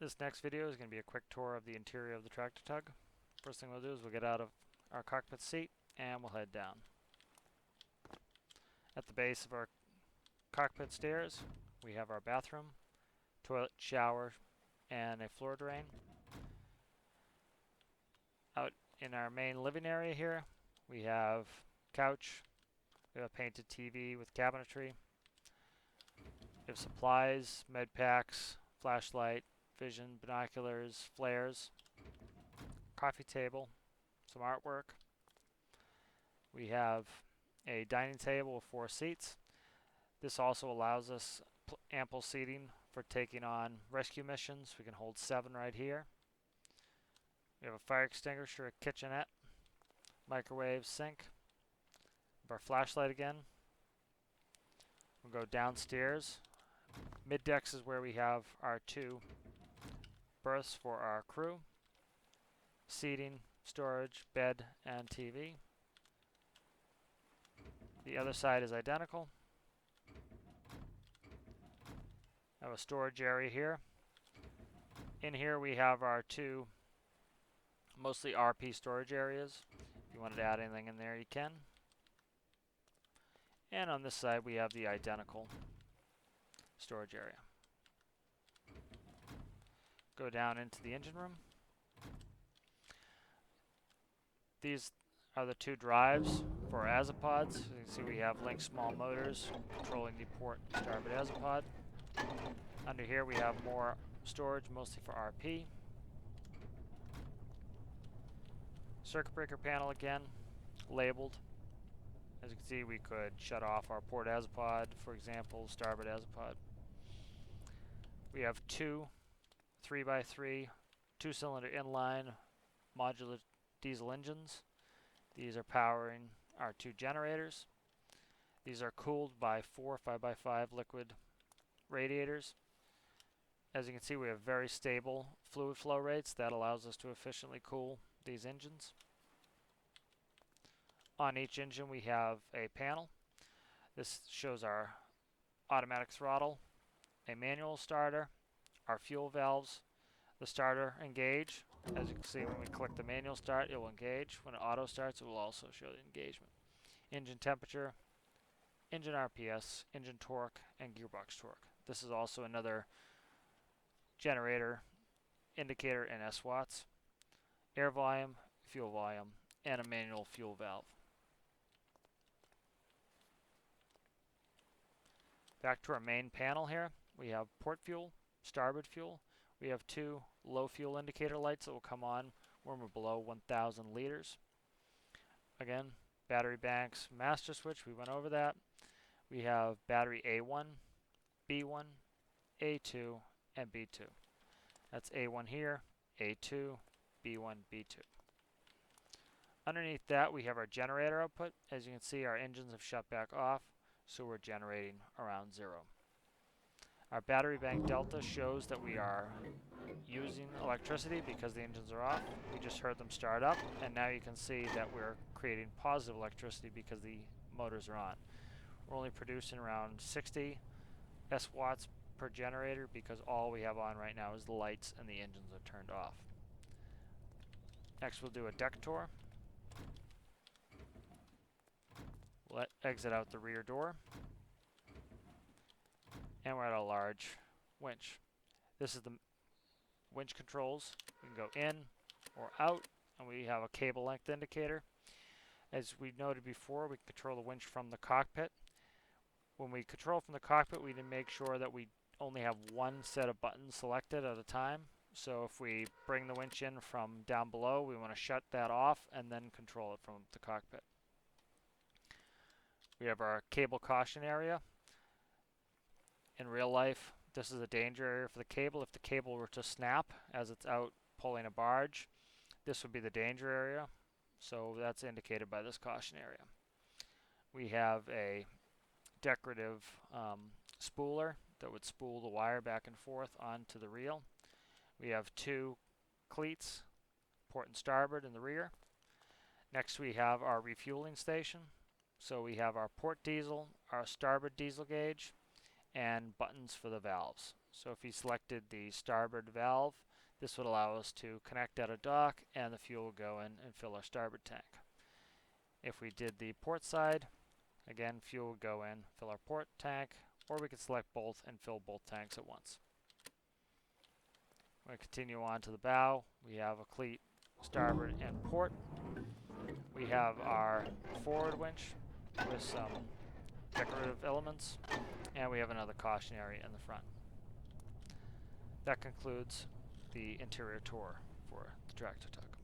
This next video is going to be a quick tour of the interior of the tractor tug. First thing we'll do is we'll get out of our cockpit seat and we'll head down. At the base of our cockpit stairs, we have our bathroom, toilet, shower, and a floor drain. Out in our main living area here, we have couch, we have a painted TV with cabinetry, we have supplies, med packs, flashlight, vision, binoculars, flares, coffee table, some artwork. We have a dining table with 4 seats. This also allows us ample seating for taking on rescue missions. We can hold 7 right here. We have a fire extinguisher, a kitchenette, microwave, sink. We have our flashlight again. We'll go downstairs. Mid-decks is where we have our 2 berths for our crew. Seating, storage, bed, and TV. The other side is identical. I have a storage area here. In here we have our 2 mostly RP storage areas. If you wanted to add anything in there, you can. And on this side we have the identical storage area. Go down into the engine room. These are the 2 drives for azipods. As you can see, we have linked small motors controlling the port and starboard azipod. Under here we have more storage, mostly for RP. Circuit breaker panel again, labeled. As you can see, we could shut off our port azipod, for example, starboard azipod. We have 2 3x3 2-cylinder inline modular diesel engines. These are powering our 2 generators. These are cooled by 4 5x5 liquid radiators. As you can see, we have very stable fluid flow rates that allows us to efficiently cool these engines. On each engine we have a panel. This shows our automatic throttle, a manual starter, our fuel valves, the starter engage. As you can see, when we click the manual start, it will engage. When it auto starts, it will also show the engagement. Engine temperature, engine RPS, engine torque, and gearbox torque. This is also another generator indicator in S-Watts. Air volume, fuel volume, and a manual fuel valve. Back to our main panel here, we have port fuel, starboard fuel. We have 2 low fuel indicator lights that will come on when we're below 1,000 liters. Again, battery banks, master switch, we went over that. We have battery A1, B1, A2, and B2. That's A1 here, A2, B1, B2. Underneath that we have our generator output. As you can see, our engines have shut back off, so we're generating around 0. Our battery bank delta shows that we are using electricity because the engines are off. We just heard them start up, and now you can see that we're creating positive electricity because the motors are on. We're only producing around 60 S-Watts per generator because all we have on right now is the lights and the engines are turned off. Next we'll do a deck tour. We'll exit out the rear door. And we're at a large winch. This is the winch controls. We can go in or out, and we have a cable length indicator. As we noted before, we can control the winch from the cockpit. When we control from the cockpit, we need to make sure that we only have 1 set of buttons selected at a time. So if we bring the winch in from down below, we want to shut that off and then control it from the cockpit. We have our cable caution area. In real life, this is a danger area for the cable. If the cable were to snap as it's out pulling a barge, this would be the danger area. So that's indicated by this caution area. We have a decorative spooler that would spool the wire back and forth onto the reel. We have 2 cleats, port and starboard in the rear. Next we have our refueling station. So we have our port diesel, our starboard diesel gauge, and buttons for the valves. So if he selected the starboard valve, this would allow us to connect at a dock and the fuel will go in and fill our starboard tank. If we did the port side, again, fuel would go in, fill our port tank, or we could select both and fill both tanks at once. We're going to continue on to the bow. We have a cleat, starboard, and port. We have our forward winch with some decorative elements, and we have another cautionary in the front. That concludes the interior tour for the tractor tug.